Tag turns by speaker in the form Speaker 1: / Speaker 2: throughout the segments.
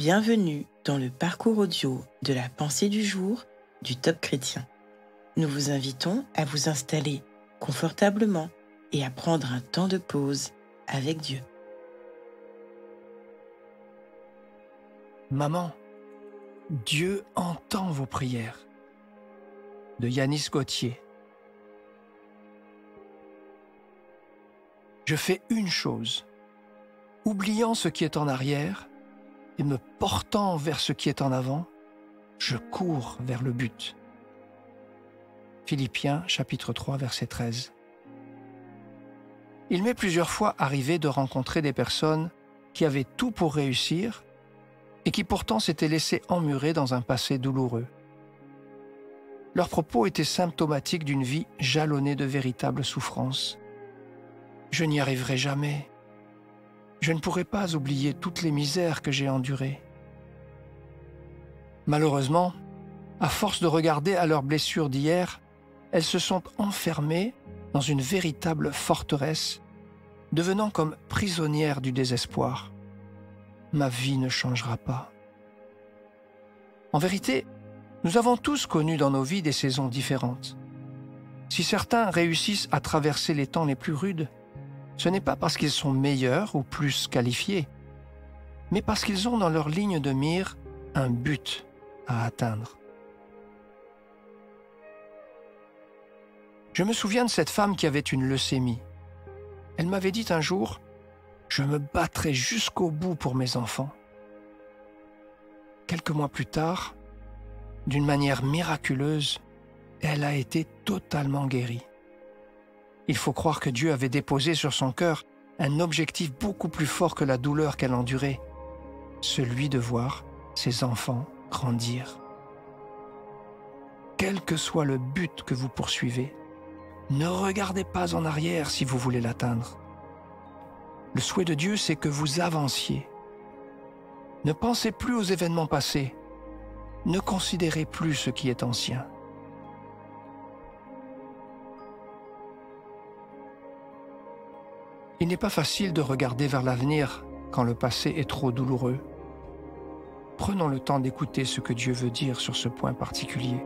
Speaker 1: Bienvenue dans le parcours audio de la pensée du jour du Top Chrétien. Nous vous invitons à vous installer confortablement et à prendre un temps de pause avec Dieu.
Speaker 2: Maman, Dieu entend vos prières. De Yanis Gauthier. Je fais une chose, oubliant ce qui est en arrière et me portant vers ce qui est en avant, je cours vers le but. Philippiens chapitre 3 verset 13. Il m'est plusieurs fois arrivé de rencontrer des personnes qui avaient tout pour réussir et qui pourtant s'étaient laissées emmurer dans un passé douloureux. Leurs propos étaient symptomatiques d'une vie jalonnée de véritables souffrances. Je n'y arriverai jamais. Je ne pourrai pas oublier toutes les misères que j'ai endurées. Malheureusement, à force de regarder à leurs blessures d'hier, elles se sont enfermées dans une véritable forteresse, devenant comme prisonnières du désespoir. Ma vie ne changera pas. En vérité, nous avons tous connu dans nos vies des saisons différentes. Si certains réussissent à traverser les temps les plus rudes, ce n'est pas parce qu'ils sont meilleurs ou plus qualifiés, mais parce qu'ils ont dans leur ligne de mire un but à atteindre. Je me souviens de cette femme qui avait une leucémie. Elle m'avait dit un jour « Je me battrai jusqu'au bout pour mes enfants ». Quelques mois plus tard, d'une manière miraculeuse, elle a été totalement guérie. Il faut croire que Dieu avait déposé sur son cœur un objectif beaucoup plus fort que la douleur qu'elle endurait, celui de voir ses enfants grandir. Quel que soit le but que vous poursuivez, ne regardez pas en arrière si vous voulez l'atteindre. Le souhait de Dieu, c'est que vous avanciez. Ne pensez plus aux événements passés. Ne considérez plus ce qui est ancien. Il n'est pas facile de regarder vers l'avenir quand le passé est trop douloureux. Prenons le temps d'écouter ce que Dieu veut dire sur ce point particulier.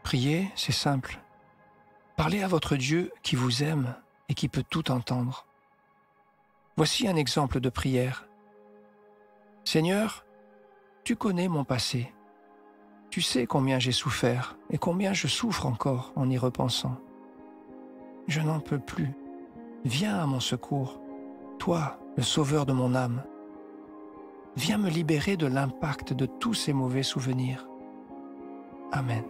Speaker 2: Prier, c'est simple. Parlez à votre Dieu qui vous aime et qui peut tout entendre. Voici un exemple de prière. Seigneur, tu connais mon passé. Tu sais combien j'ai souffert et combien je souffre encore en y repensant. Je n'en peux plus. Viens à mon secours, toi, le sauveur de mon âme. Viens me libérer de l'impact de tous ces mauvais souvenirs. Amen.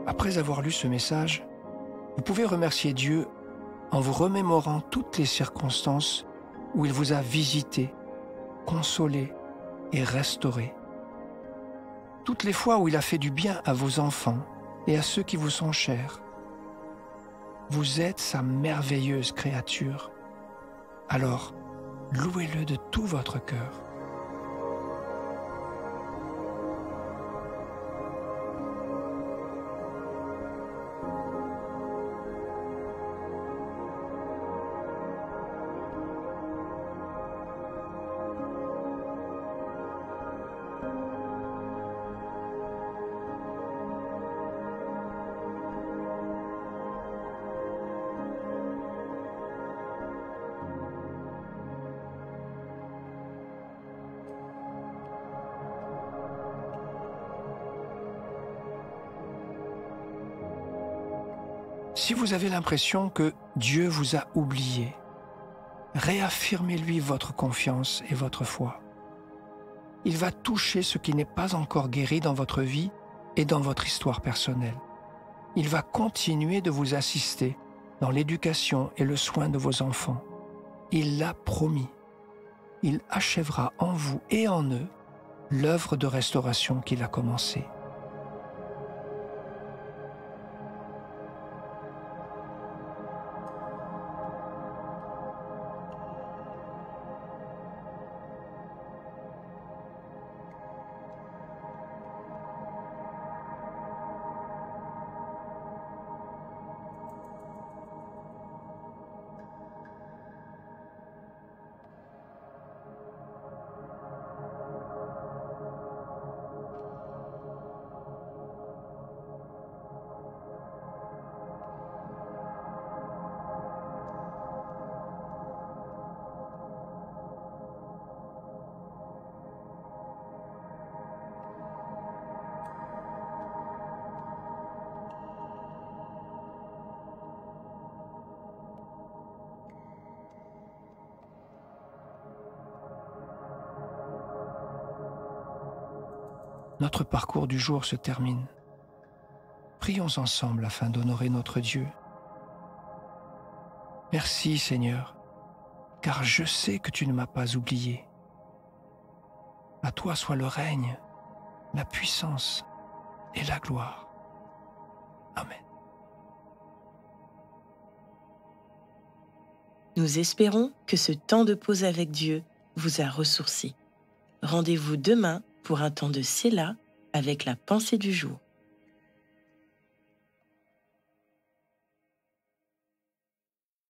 Speaker 2: Après avoir lu ce message, vous pouvez remercier Dieu en vous remémorant toutes les circonstances où il vous a visité, consolé et restauré. Toutes les fois où il a fait du bien à vos enfants et à ceux qui vous sont chers. Vous êtes sa merveilleuse créature. Alors, louez-le de tout votre cœur. Si vous avez l'impression que Dieu vous a oublié, réaffirmez-lui votre confiance et votre foi. Il va toucher ce qui n'est pas encore guéri dans votre vie et dans votre histoire personnelle. Il va continuer de vous assister dans l'éducation et le soin de vos enfants. Il l'a promis. Il achèvera en vous et en eux l'œuvre de restauration qu'il a commencée. Notre parcours du jour se termine. Prions ensemble afin d'honorer notre Dieu. Merci Seigneur, car je sais que tu ne m'as pas oublié. À toi soit le règne, la puissance et la gloire. Amen.
Speaker 1: Nous espérons que ce temps de pause avec Dieu vous a ressourci. Rendez-vous demain pour un temps de Séla avec la pensée du jour.